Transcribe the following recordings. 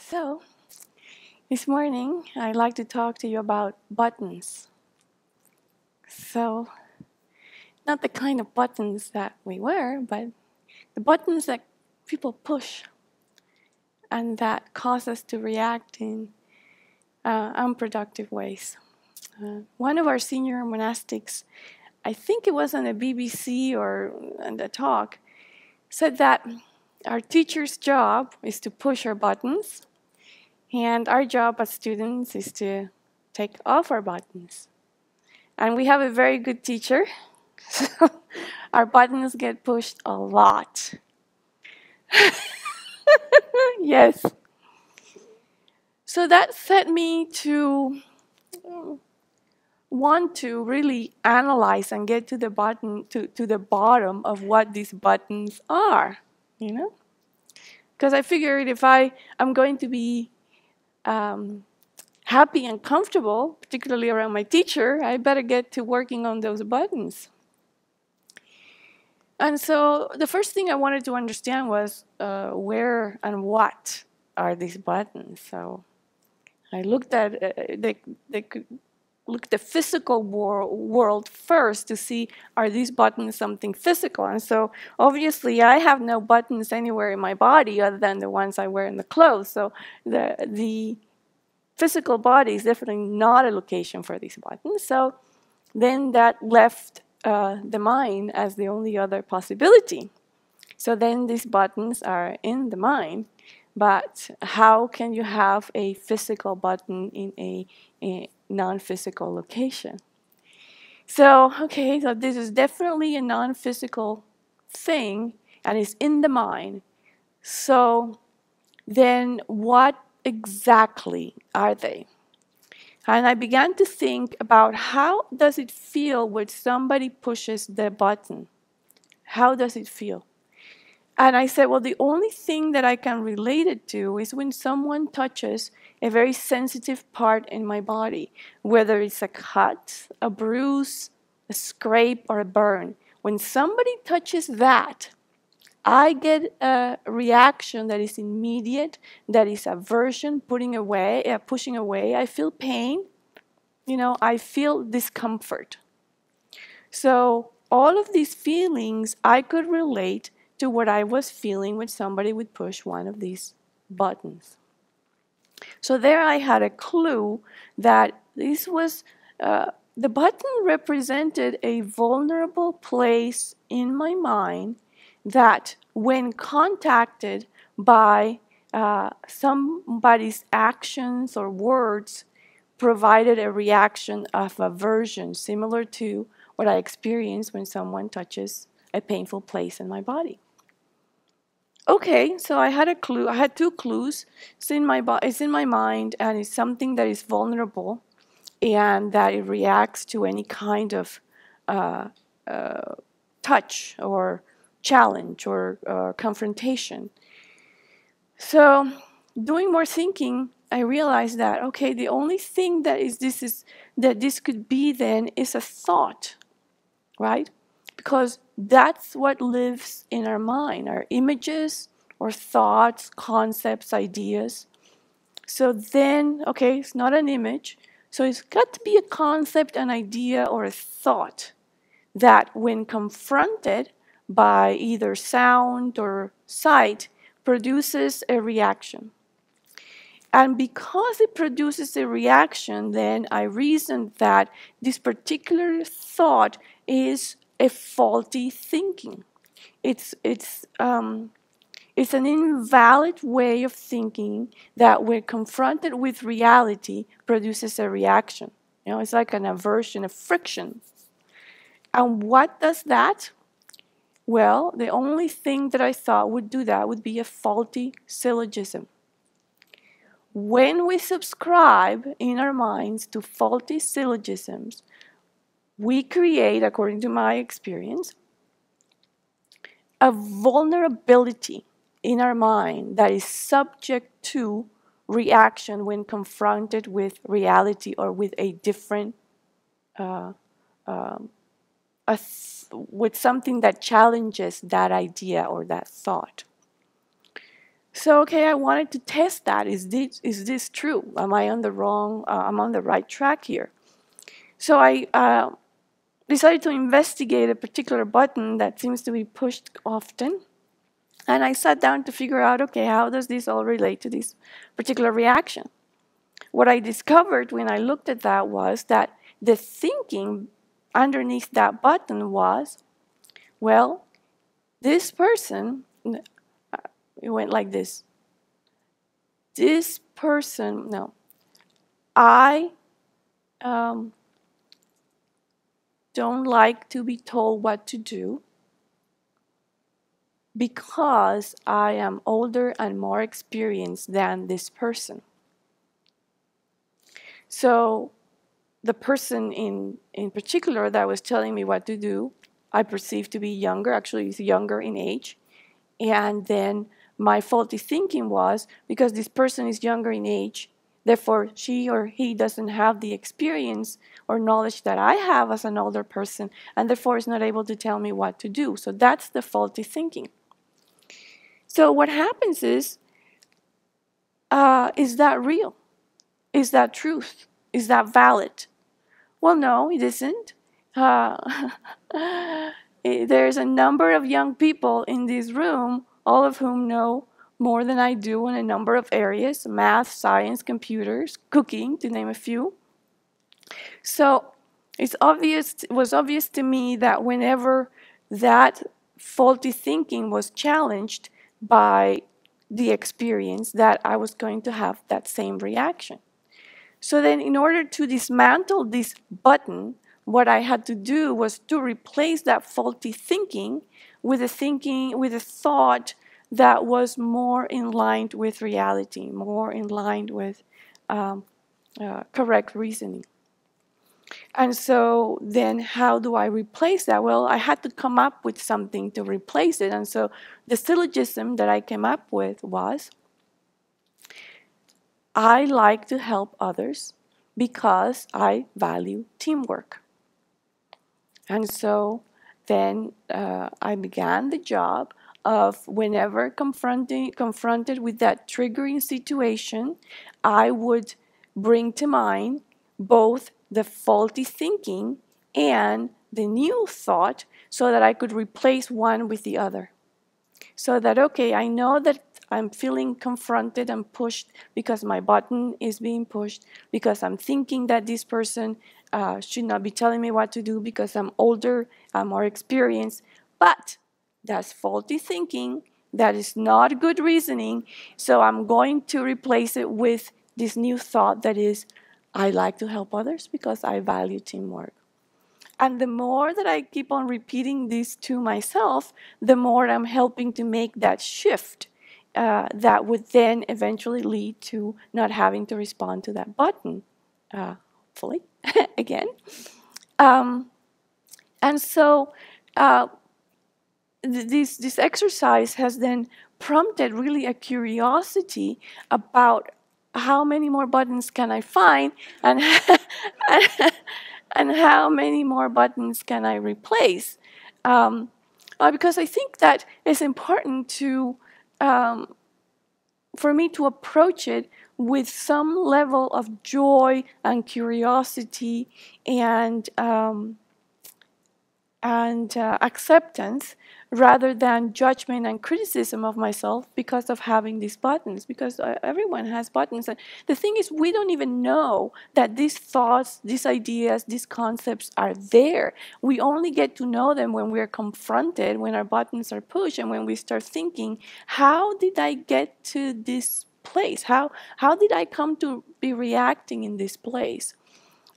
So, this morning I'd like to talk to you about buttons. So, not the kind of buttons that we wear, but the buttons that people push and that cause us to react in unproductive ways. One of our senior monastics, I think it was on the BBC or on the talk, said that our teacher's job is to push our buttons, and our job as students is to take off our buttons. And we have a very good teacher, so our buttons get pushed a lot. Yes. So that set me to want to really analyze and get to the bottom of what these buttons are, Because I figured if I'm going to be happy and comfortable, particularly around my teacher, I better get to working on those buttons. And so the first thing I wanted to understand was where and what are these buttons. So I looked at look at the physical world first to see, are these buttons something physical? And so obviously I have no buttons anywhere in my body other than the ones I wear in the clothes. So the physical body is definitely not a location for these buttons. So then that left the mind as the only other possibility. So then these buttons are in the mind, but how can you have a physical button in a non-physical location? So this is definitely a non-physical thing, and it's in the mind. So then what exactly are they? And I began to think about how does it feel when somebody pushes the button? How does it feel? And I said, well, the only thing that I can relate it to is when someone touches a very sensitive part in my body, whether it's a cut, a bruise, a scrape, or a burn. When somebody touches that, I get a reaction that is immediate, that is aversion, pushing away. I feel pain. I feel discomfort. So all of these feelings I could relate to what I was feeling when somebody would push one of these buttons. So there I had a clue that this was, the button represented a vulnerable place in my mind that when contacted by somebody's actions or words provided a reaction of aversion similar to what I experience when someone touches a painful place in my body. Okay, so I had a clue. I had two clues. It's in my mind, and it's something that is vulnerable, and that it reacts to any kind of touch or challenge or confrontation. So, doing more thinking, I realized that the only thing that this could be then is a thought, right? Because that's what lives in our mind, our images or thoughts, concepts, ideas. So then, it's not an image. So it's got to be a concept, an idea, or a thought that when confronted by either sound or sight produces a reaction. And because it produces a reaction, then I reasoned that this particular thought is a faulty thinking. It's an invalid way of thinking that when confronted with reality produces a reaction. It's like an aversion, a friction. And what does that? Well, the only thing that I thought would do that would be a faulty syllogism. When we subscribe in our minds to faulty syllogisms, we create, according to my experience, a vulnerability in our mind that is subject to reaction when confronted with reality or with a different, with something that challenges that idea or that thought. So, okay, I wanted to test that. Is this true? Am I on the wrong, I'm on the right track here? So I decided to investigate a particular button that seems to be pushed often. And I sat down to figure out, okay, how does this all relate to this particular reaction? What I discovered when I looked at that was that the thinking underneath that button was, well, this person, it went like this. This person, no, I don't like to be told what to do because I am older and more experienced than this person. So the person in particular that was telling me what to do, I perceived to be younger, actually he's younger in age. And then my faulty thinking was, because this person is younger in age, therefore she or he doesn't have the experience or knowledge that I have as an older person, and therefore is not able to tell me what to do. So that's the faulty thinking. So what happens is that real? Is that truth? Is that valid? Well, no, it isn't. There's a number of young people in this room, all of whom know more than I do in a number of areas: math, science, computers, cooking, to name a few. So it was obvious to me that whenever that faulty thinking was challenged by the experience, that I was going to have that same reaction. So then, in order to dismantle this button, what I had to do was to replace that faulty thinking with a thought that was more in line with reality, more in line with correct reasoning. And so then how do I replace that? Well, I had to come up with something to replace it. And so the syllogism that I came up with was, I like to help others because I value teamwork. And so then I began the job of, whenever confronted with that triggering situation, I would bring to mind both the faulty thinking and the new thought so that I could replace one with the other. So that, okay, I know that I'm feeling confronted and pushed because my button is being pushed, because I'm thinking that this person should not be telling me what to do because I'm older, I'm more experienced. But that's faulty thinking. That is not good reasoning. So I'm going to replace it with this new thought that is, I like to help others because I value teamwork. And the more that I keep on repeating this to myself, the more I'm helping to make that shift that would then eventually lead to not having to respond to that button, hopefully, again. And so this exercise has then prompted really a curiosity about how many more buttons can I find, and and how many more buttons can I replace? Because I think that it's important to for me to approach it with some level of joy and curiosity and acceptance, rather than judgment and criticism of myself because of having these buttons, because everyone has buttons. And the thing is, we don't even know that these thoughts, these ideas, these concepts are there. We only get to know them when we're confronted, when our buttons are pushed, and when we start thinking, how did I get to this place? How did I come to be reacting in this place?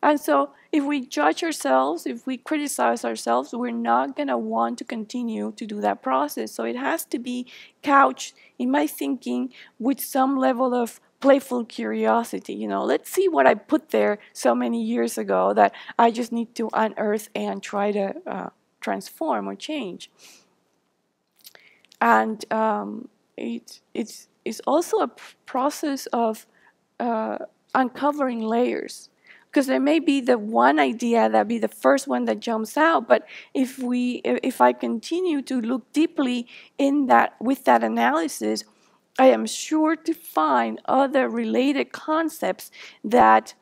And so if we judge ourselves, if we criticize ourselves, we're not going to want to continue to do that process. So it has to be couched in my thinking with some level of playful curiosity. You know, let's see what I put there so many years ago that I just need to unearth and try to transform or change. And it's also a process of uncovering layers. Because there may be the one idea that be the first one that jumps out, but if I continue to look deeply in that with that analysis, I am sure to find other related concepts that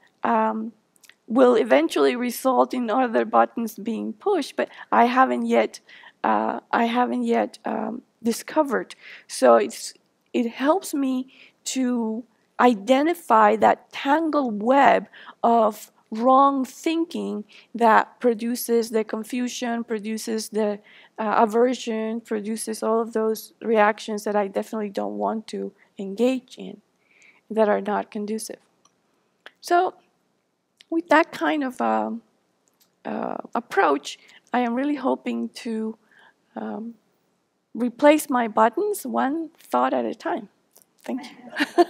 will eventually result in other buttons being pushed, but I haven't yet discovered. So it helps me to identify that tangled web of wrong thinking that produces the confusion, produces the aversion, produces all of those reactions that I definitely don't want to engage in, that are not conducive. So with that kind of approach, I am really hoping to replace my buttons one thought at a time. Thank you.